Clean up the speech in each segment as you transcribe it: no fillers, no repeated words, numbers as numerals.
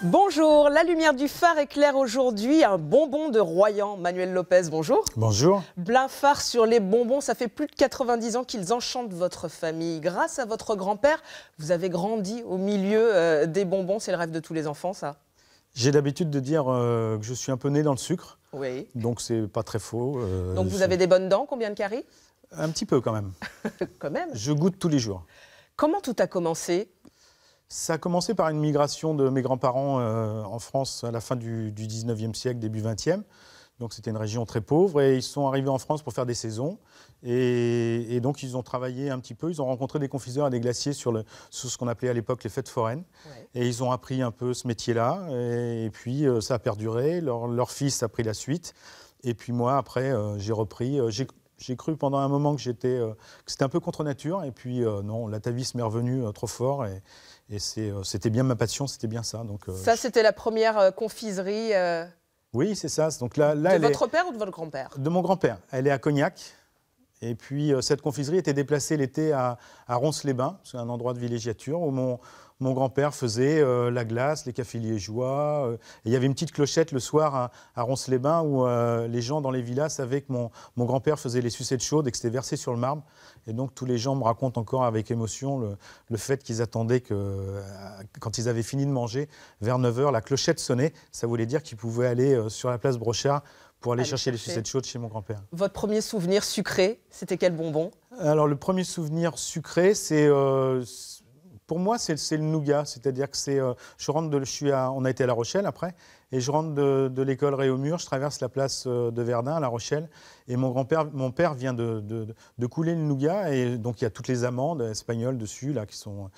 Bonjour, la lumière du phare éclaire aujourd'hui un bonbon de Royan. Manuel Lopez, bonjour. Bonjour. Blain-Phare sur les bonbons, ça fait plus de 90 ans qu'ils enchantent votre famille. Grâce à votre grand-père, vous avez grandi au milieu des bonbons. C'est le rêve de tous les enfants, ça? J'ai l'habitude de dire que je suis un peu né dans le sucre. Oui. Donc c'est pas très faux. Donc vous avez des bonnes dents, combien de caries? Un petit peu quand même. Quand même. Je goûte tous les jours. Comment tout a commencé? Ça a commencé par une migration de mes grands-parents en France à la fin du 19e siècle, début 20e. Donc c'était une région très pauvre et ils sont arrivés en France pour faire des saisons. Et donc ils ont travaillé un petit peu, ils ont rencontré des confiseurs et des glaciers sur ce qu'on appelait à l'époque les fêtes foraines. Ouais. Et ils ont appris un peu ce métier-là. Et puis ça a perduré, leur fils a pris la suite. Et puis moi après j'ai repris. J'ai cru pendant un moment que c'était un peu contre nature. Et puis non, l'atavisme est revenu trop fort. Et c'était bien ma passion, c'était bien ça. Donc, ça, c'était la première confiserie Oui, c'est ça. Donc là, de votre père ou de votre grand-père? De mon grand-père. Elle est à Cognac. Et puis, cette confiserie était déplacée l'été à Ronces-les-Bains. C'est un endroit de villégiature où mon grand-père faisait la glace, les cafés liégeois. Et il y avait une petite clochette le soir à Ronces-les-Bains où les gens dans les villas savaient que mon grand-père faisait les sucettes chaudes et que c'était versé sur le marbre. Et donc, tous les gens me racontent encore avec émotion le fait qu'ils attendaient que, quand ils avaient fini de manger, vers 9h, la clochette sonnait. Ça voulait dire qu'ils pouvaient aller sur la place Brochard pour aller chercher les sucettes chaudes chez mon grand-père. Votre premier souvenir sucré, c'était quel bonbon? Alors, le premier souvenir sucré, pour moi, c'est le nougat. C'est-à-dire que on a été à La Rochelle après, et je rentre de l'école Réaumur, je traverse la place de Verdun à La Rochelle, et mon père vient de couler le nougat, et donc il y a toutes les amandes espagnoles dessus, là, qui sont...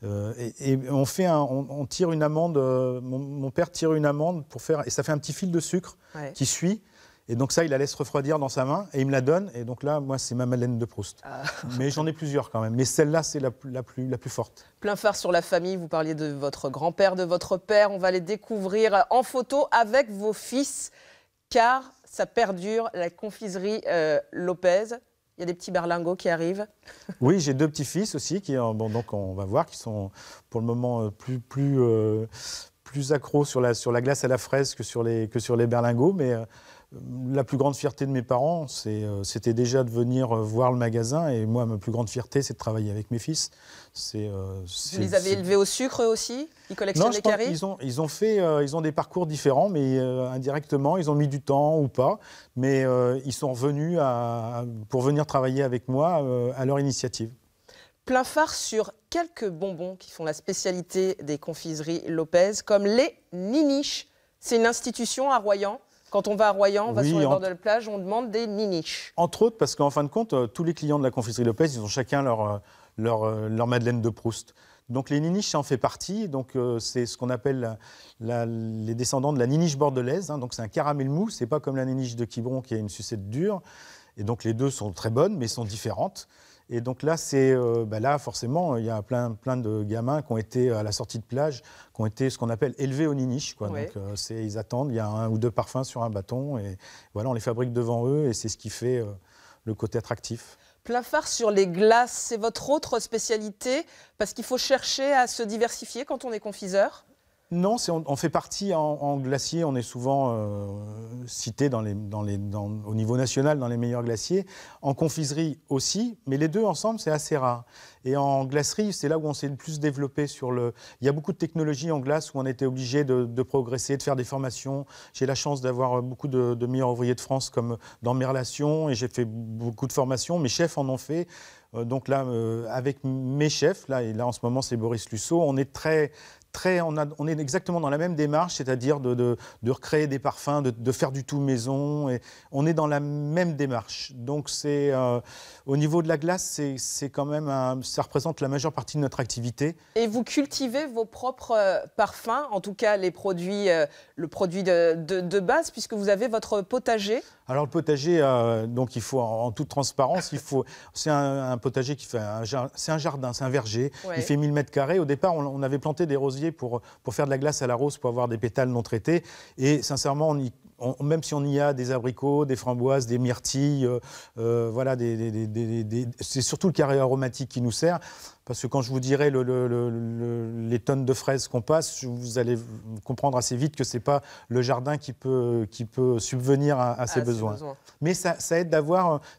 et on tire une amande, mon père tire une amande pour faire... Et ça fait un petit fil de sucre qui suit. Et donc ça, il la laisse refroidir dans sa main et il me la donne. Et donc là, moi, c'est ma Madeleine de Proust. Ah. Mais j'en ai plusieurs quand même. Mais celle-là, c'est la plus forte. Plein phare sur la famille. Vous parliez de votre grand-père, de votre père. On va les découvrir en photo avec vos fils. Car ça perdure, la confiserie Lopez. Il y a des petits berlingots qui arrivent. Oui, j'ai deux petits-fils aussi. Donc on va voir, qui sont pour le moment plus accros sur la glace à la fraise que sur les berlingots. Mais... la plus grande fierté de mes parents, c'était déjà de venir voir le magasin. Et moi, ma plus grande fierté, c'est de travailler avec mes fils. Vous les avez élevés au sucre aussi? Ils collectionnent les caries? Ils ont des parcours différents, mais indirectement, ils ont mis du temps ou pas. Mais ils sont revenus pour venir travailler avec moi à leur initiative. Plein phare sur quelques bonbons qui font la spécialité des confiseries Lopez, comme les niniches. C'est une institution à Royan. Quand on va à Royan, on va sur les bords de la plage, on demande des niniches. Entre autres, parce qu'en fin de compte, tous les clients de la confiserie Lopez, ils ont chacun leur Madeleine de Proust. Donc les niniches, ça en fait partie. Donc c'est ce qu'on appelle les descendants de la niniche bordelaise. Donc c'est un caramel mou. C'est pas comme la niniche de Quiberon qui a une sucette dure. Et donc les deux sont très bonnes, mais sont différentes. Et donc là, là forcément, il y a plein de gamins qui ont été à la sortie de plage, qui ont été ce qu'on appelle élevés aux niniches. Ouais. Donc ils attendent, il y a 1 ou 2 parfums sur un bâton, et voilà, on les fabrique devant eux, et c'est ce qui fait le côté attractif. Plein phare sur les glaces, c'est votre autre spécialité, parce qu'il faut chercher à se diversifier quand on est confiseur? Non, on fait partie en glacier, on est souvent cité au niveau national dans les meilleurs glaciers. En confiserie aussi, mais les deux ensemble, c'est assez rare. Et en glacerie, c'est là où on s'est le plus développé. Il y a beaucoup de technologies en glace où on était obligé de progresser, de faire des formations. J'ai la chance d'avoir beaucoup de meilleurs ouvriers de France comme dans mes relations, et j'ai fait beaucoup de formations. Mes chefs en ont fait. Donc là, avec mes chefs, et là en ce moment c'est Boris Lusso, on est on est exactement dans la même démarche, c'est-à-dire de recréer des parfums, de faire du tout maison. Et on est dans la même démarche. Donc au niveau de la glace, c'est quand même ça représente la majeure partie de notre activité. Et vous cultivez vos propres parfums, en tout cas le produit de base, puisque vous avez votre potager. Alors le potager, donc il faut en toute transparence, c'est un potager qui fait c'est un jardin, c'est un verger. Ouais. Il fait 1000 m². Au départ, on avait planté des rosiers pour faire de la glace à la rose, pour avoir des pétales non traités. Et sincèrement, même si on y a des abricots, des framboises, des myrtilles, voilà, c'est surtout le carré aromatique qui nous sert. Parce que quand je vous dirai les tonnes de fraises qu'on passe, vous allez comprendre assez vite que ce n'est pas le jardin qui peut subvenir à ses besoins. Mais ça aide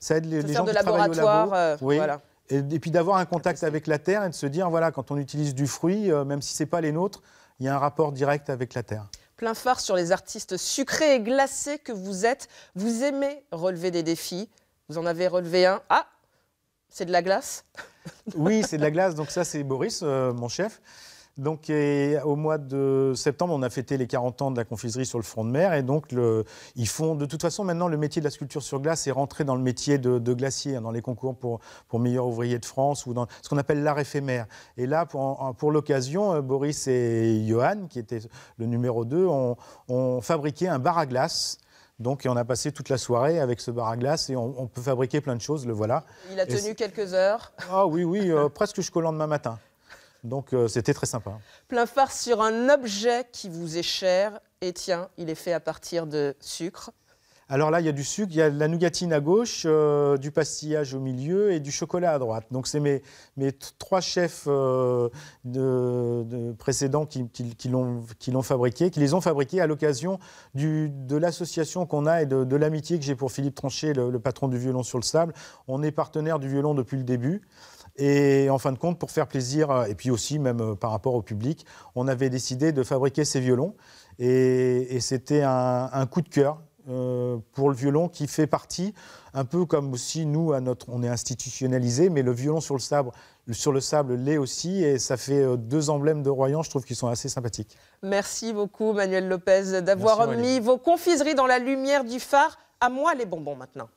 ça aide les gens qui travaillent au labo. Oui. Voilà. Et puis d'avoir un contact avec la terre et de se dire, voilà, quand on utilise du fruit, même si ce n'est pas les nôtres, il y a un rapport direct avec la terre. Plein phare sur les artistes sucrés et glacés que vous êtes. Vous aimez relever des défis. Vous en avez relevé un. Ah, c'est de la glace? Oui, c'est de la glace. Donc ça, c'est Boris, mon chef. Donc au mois de septembre, on a fêté les 40 ans de la confiserie sur le front de mer. Et donc, ils font, de toute façon, maintenant, le métier de la sculpture sur glace est rentré dans le métier de glacier, hein, dans les concours pour meilleur ouvrier de France ou dans ce qu'on appelle l'art éphémère. Et là, pour l'occasion, Boris et Johan, qui était le numéro 2, ont fabriqué un bar à glace. Donc, on a passé toute la soirée avec ce bar à glace et on peut fabriquer plein de choses, le voilà. Il a tenu quelques heures. Ah oui, presque jusqu'au lendemain matin. Donc, c'était très sympa. Plein phare sur un objet qui vous est cher. Et tiens, il est fait à partir de sucre. Alors là, il y a du sucre, il y a de la nougatine à gauche, du pastillage au milieu et du chocolat à droite. Donc, c'est mes 3 chefs précédents qui les ont fabriqués à l'occasion de l'association qu'on a et de l'amitié que j'ai pour Philippe Tranchet, le patron du violon sur le sable. On est partenaire du violon depuis le début. Et en fin de compte, pour faire plaisir, et puis aussi même par rapport au public, on avait décidé de fabriquer ces violons. Et c'était un coup de cœur pour le violon qui fait partie, un peu comme aussi nous, on est institutionnalisé, mais le violon sur le sable l'est aussi. Et ça fait 2 emblèmes de Royan, je trouve qu'ils sont assez sympathiques. Merci beaucoup Manuel Lopez d'avoir mis vos confiseries dans la lumière du phare. À moi les bonbons maintenant.